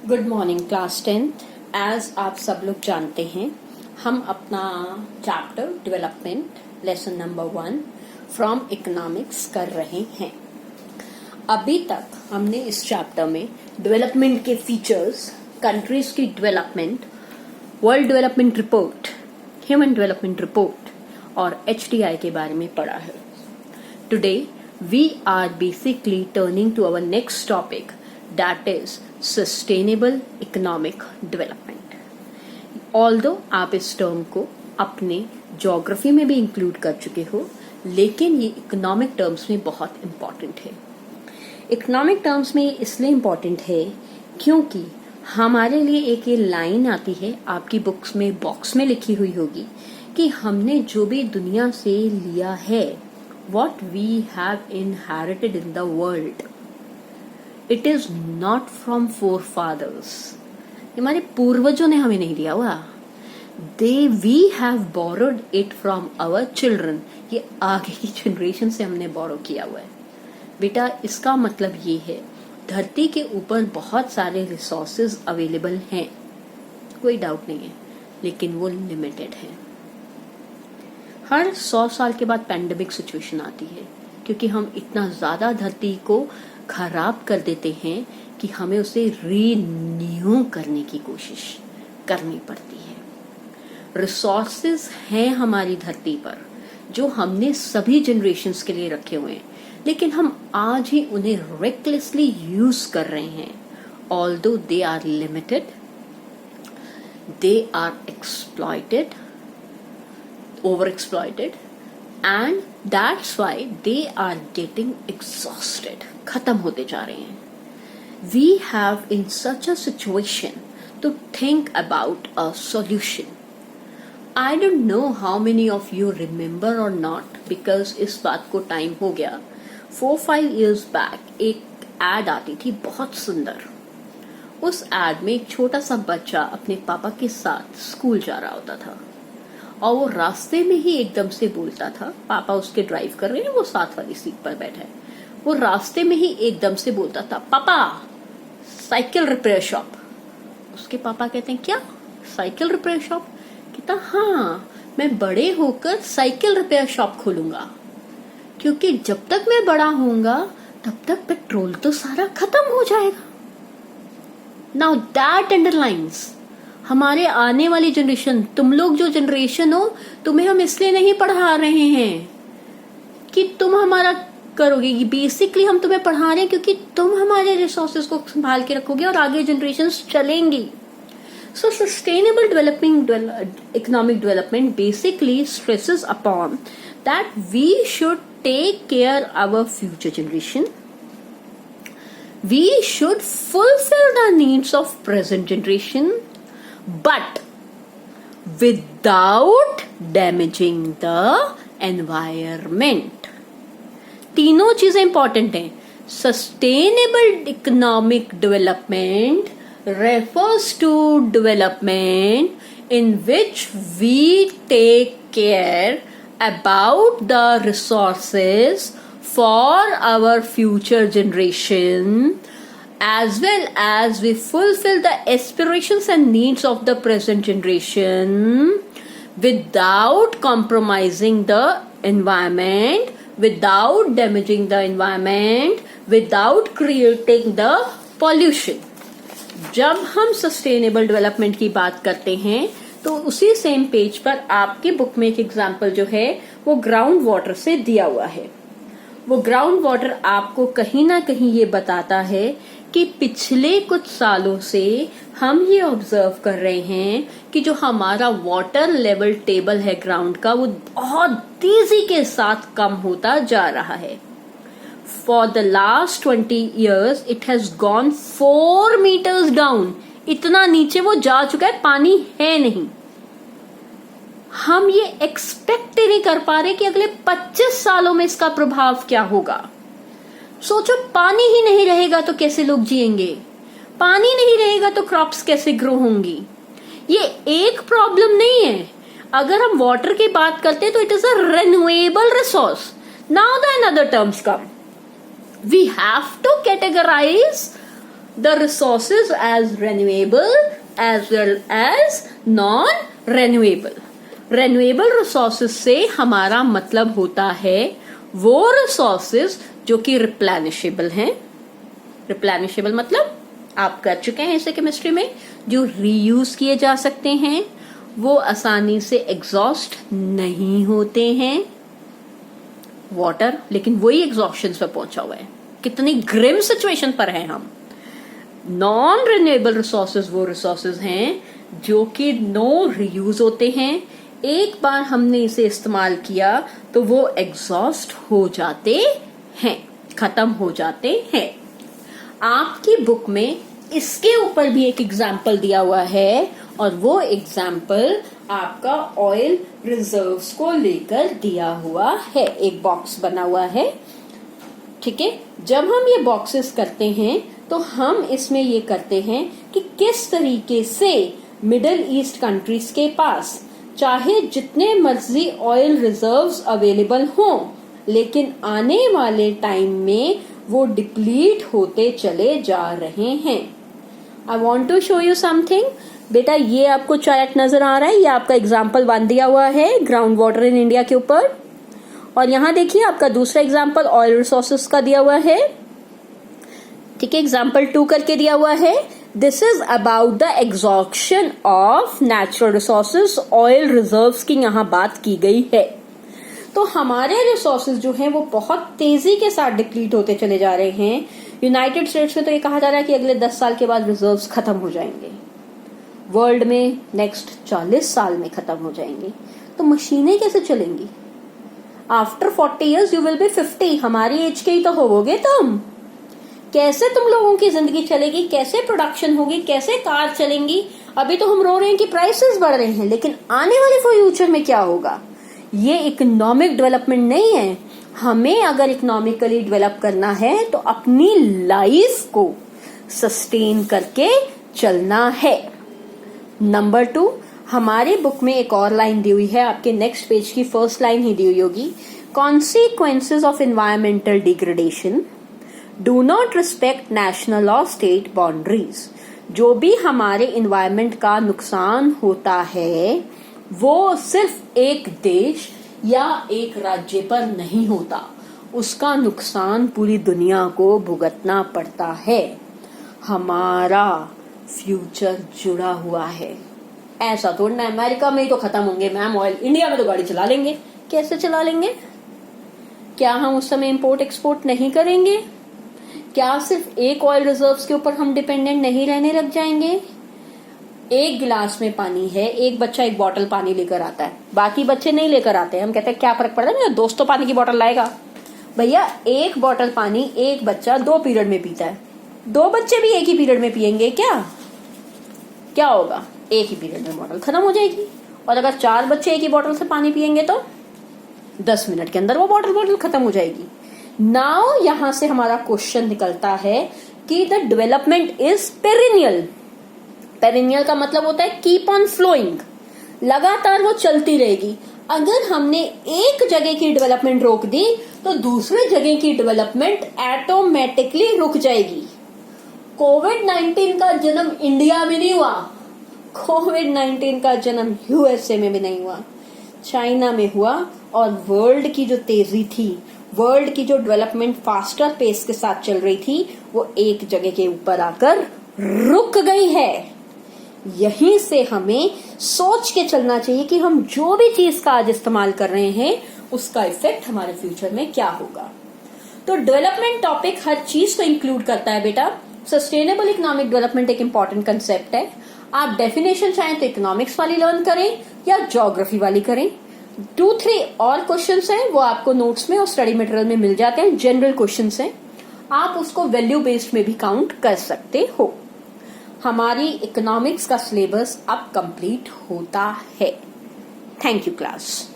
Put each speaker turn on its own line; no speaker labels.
Good morning class 10th। As आप सब लोग जानते हैं हम अपना chapter development lesson number 1 from economics कर रहे हैं। अभी तक हमने इस चैप्टर में डेवलपमेंट के फीचर्स, कंट्रीज की development, world development report, human development report और HDI के बारे में पढ़ा है। Today we are basically turning to our next topic, that is sustainable economic development. Although आप इस टर्म को अपने ज्योग्राफी में भी इंक्लूड कर चुके हो, लेकिन ये इकोनॉमिक टर्म्स में बहुत इम्पॉर्टेंट है। इकोनॉमिक टर्म्स में इसलिए इम्पॉर्टेंट है क्योंकि हमारे लिए एक ये लाइन आती है, आपकी बुक्स में बॉक्स में लिखी हुई होगी कि हमने जो भी दुनिया से लिया है, what we have inherited in the world, it is not from forefathers। हमारे पूर्वजों ने हमें नहीं दिया हुआ, we have borrowed it from our children. ये आगे की जनरेशन से हमने बोरो किया हुआ है। बेटा, इसका मतलब ये है धरती के ऊपर बहुत सारे रिसोर्सेज अवेलेबल हैं, कोई डाउट नहीं है, लेकिन वो लिमिटेड है। हर 100 साल के बाद पैंडेमिक सिचुएशन आती है क्योंकि हम इतना ज्यादा धरती को खराब कर देते हैं कि हमें उसे रीन्यू करने की कोशिश करनी पड़ती है। रिसोर्सेज हैं हमारी धरती पर जो हमने सभी जनरेशन्स के लिए रखे हुए हैं, लेकिन हम आज ही उन्हें रेकलेसली यूज कर रहे हैं। Although they are limited, they are exploited, over exploited, and that's why they are getting exhausted, खत्म होते जा रहे हैं। We have in such a situation to think about a solution. I don't know how many of you remember or not, because इस बात को time हो गया। 4-5 years back एक एड आती थी बहुत सुंदर। उस एड में एक छोटा सा बच्चा अपने पापा के साथ स्कूल जा रहा होता था और वो रास्ते में ही एकदम से बोलता था, पापा उसके ड्राइव कर रहे हैं, वो साथ वाली सीट पर बैठा है, वो रास्ते में ही एकदम से बोलता था, पापा साइकिल रिपेयर शॉप। उसके पापा कहते हैं, क्या साइकिल रिपेयर शॉप? कहता, हाँ, मैं बड़े होकर साइकिल रिपेयर शॉप खोलूंगा, क्योंकि जब तक मैं बड़ा होऊंगा तब तक पेट्रोल तो सारा खत्म हो जाएगा। नाउ दैट अंडरलाइंस हमारे आने वाली जनरेशन, तुम लोग जो जनरेशन हो, तुम्हें हम इसलिए नहीं पढ़ा रहे हैं कि तुम हमारा करोगे, बेसिकली हम तुम्हें पढ़ा रहे हैं क्योंकि तुम हमारे रिसोर्सेज को संभाल के रखोगे और आगे जनरेशन्स चलेंगी। So sustainable developing economic development basically stresses upon that we should take care our future generation, we should fulfil the needs of present generation, but without damaging the environment। तीनों चीजें important हैं। Sustainable economic development refers to development in which we take care about the resources for our future generation, as well as we fulfill the aspirations and needs of the present generation without compromising the environment, without damaging the environment, without creating the pollution। जब हम sustainable development की बात करते हैं तो उसी same page पर आपके बुक में एक एग्जाम्पल जो है वो ग्राउंड वाटर से दिया हुआ है। वो ग्राउंड वाटर आपको कहीं ना कहीं ये बताता है कि पिछले कुछ सालों से हम ये ऑब्जर्व कर रहे हैं कि जो हमारा वाटर लेवल टेबल है ग्राउंड का, वो बहुत तेजी के साथ कम होता जा रहा है। For the last 20 years it has gone 4 meters down. इतना नीचे वो जा चुका है, पानी है नहीं। हम ये एक्सपेक्ट नहीं कर पा रहे कि अगले 25 सालों में इसका प्रभाव क्या होगा। सोचो, पानी ही नहीं रहेगा तो कैसे लोग जिएंगे, पानी नहीं रहेगा तो क्रॉप्स कैसे ग्रो होंगी। ये एक प्रॉब्लम नहीं है। अगर हम वाटर की बात करते हैं तो it is a renewable resource. Now the another terms come, we have to categorise the resources as renewable as well as non-renewable. Renewable resources से हमारा मतलब होता है वो resources जो कि replenishable हैं. replenishable मतलब आप कर चुके हैं इसे केमिस्ट्री में, जो रीयूज किए जा सकते हैं, वो आसानी से एग्जॉस्ट नहीं होते हैं. वाटर लेकिन वही एग्जॉस्शन पे पहुंचा हुआ है. कितनी ग्रिम सिचुएशन पर है हम. नॉन रिन्यूएबल रिसोर्सेज वो रिसोर्सेज हैं जो कि नो रीयूज होते हैं. एक बार हमने इसे इस्तेमाल किया तो वो एग्जॉस्ट हो जाते हैं, खत्म हो जाते हैं. आपकी बुक में इसके ऊपर भी एक एग्जाम्पल दिया हुआ है और वो एग्जाम्पल आपका ऑयल रिजर्व्स को लेकर दिया हुआ है. एक बॉक्स बना हुआ है, ठीक है. जब हम ये बॉक्सेस करते हैं तो हम इसमें ये करते हैं कि किस तरीके से मिडिल ईस्ट कंट्रीज के पास चाहे जितने मर्जी ऑयल रिजर्व्स अवेलेबल हों, लेकिन आने वाले टाइम में वो डिप्लीट होते चले जा रहे हैं. I want to show you something. बेटा ये आपको चार्ट नजर आ रहा है, ये आपका एग्जाम्पल 1 दिया हुआ है ग्राउंड वाटर इन इंडिया के ऊपर, और यहाँ देखिए आपका दूसरा एग्जाम्पल ऑयल रिसोर्सेज का दिया हुआ है, ठीक है. एग्जाम्पल 2 करके दिया हुआ है. This is about the exhaustion of natural resources, oil reserves की यहाँ बात की गई है. तो हमारे रिसोर्सेज जो हैं वो बहुत तेजी के साथ डिप्लीट होते चले जा रहे हैं. यूनाइटेड स्टेट्स में तो ये कहा जा रहा है कि अगले 10 साल के बाद रिजर्व्स खत्म हो जाएंगे. वर्ल्ड में नेक्स्ट 40 साल में खत्म हो जाएंगे. तो मशीनें कैसे चलेंगी? After 40 years you will be 50. हमारी एज के ही तो होवोगे तुम. कैसे तुम लोगों की जिंदगी चलेगी? कैसे प्रोडक्शन होगी? कैसे कार चलेंगी? अभी तो हम रो रहे हैं कि प्राइसेस बढ़ रहे हैं, लेकिन आने वाले फ्यूचर में क्या होगा? ये इकोनॉमिक डेवलपमेंट नहीं है. हमें अगर इकोनॉमिकली डेवलप करना है तो अपनी लाइफ को सस्टेन करके चलना है. नंबर 2, हमारी बुक में एक और लाइन दी हुई है, आपके नेक्स्ट पेज की फर्स्ट लाइन ही दी हुई होगी. Consequences of environmental degradation do not respect national और स्टेट बाउंड्रीज. जो भी हमारे इन्वायरमेंट का नुकसान होता है वो सिर्फ एक देश या एक राज्य पर नहीं होता, उसका नुकसान पूरी दुनिया को भुगतना पड़ता है. हमारा फ्यूचर जुड़ा हुआ है. ऐसा थोड़ा ना अमेरिका में ही तो खत्म होंगे मैम ऑयल, इंडिया में तो गाड़ी चला लेंगे. कैसे चला लेंगे? क्या हम उस समय इंपोर्ट एक्सपोर्ट नहीं करेंगे? क्या सिर्फ एक ऑयल रिजर्व्स के ऊपर हम डिपेंडेंट नहीं रहने लग जाएंगे? एक गिलास में पानी है, एक बच्चा एक बोतल पानी लेकर आता है, बाकी बच्चे नहीं लेकर आते. हम कहते हैं क्या फर्क पड़ता है, मेरा दोस्त तो पानी की बोतल लाएगा. भैया एक बोतल पानी एक बच्चा 2 पीरियड में पीता है. 2 बच्चे भी एक ही पीरियड में पियेंगे क्या होगा? एक ही पीरियड में बोतल खत्म हो जाएगी. और अगर 4 बच्चे एक ही बोतल से पानी पियेंगे तो 10 मिनट के अंदर वो बोतल खत्म हो जाएगी. नाउ यहां से हमारा क्वेश्चन निकलता है कि the development is perennial. Perennial का मतलब होता है कीप ऑन फ्लोइंग, लगातार वो चलती रहेगी. अगर हमने एक जगह की डेवलपमेंट रोक दी तो दूसरे जगह की डेवलपमेंट ऑटोमेटिकली रुक जाएगी. कोविड-19 का जन्म इंडिया में नहीं हुआ, कोविड-19 का जन्म यूएसए में भी नहीं हुआ, चाइना में हुआ. और वर्ल्ड की जो तेजी थी, वर्ल्ड की जो डेवलपमेंट फास्टर पेस के साथ चल रही थी, वो एक जगह के ऊपर आकर रुक गई है. यहीं से हमें सोच के चलना चाहिए कि हम जो भी चीज का आज इस्तेमाल कर रहे हैं उसका इफेक्ट हमारे फ्यूचर में क्या होगा. तो डेवलपमेंट टॉपिक हर चीज को इंक्लूड करता है बेटा. सस्टेनेबल इकोनॉमिक डेवलपमेंट एक इंपॉर्टेंट कंसेप्ट है. आप डेफिनेशन चाहें तो इकोनॉमिक्स वाली लर्न करें या ज्योग्राफी वाली करें. 2-3 और क्वेश्चंस हैं, वो आपको नोट्स में और स्टडी मटेरियल में मिल जाते हैं. जनरल क्वेश्चंस हैं, आप उसको वैल्यू बेस्ड में भी काउंट कर सकते हो. हमारी इकोनॉमिक्स का सिलेबस अब कंप्लीट होता है. Thank you class.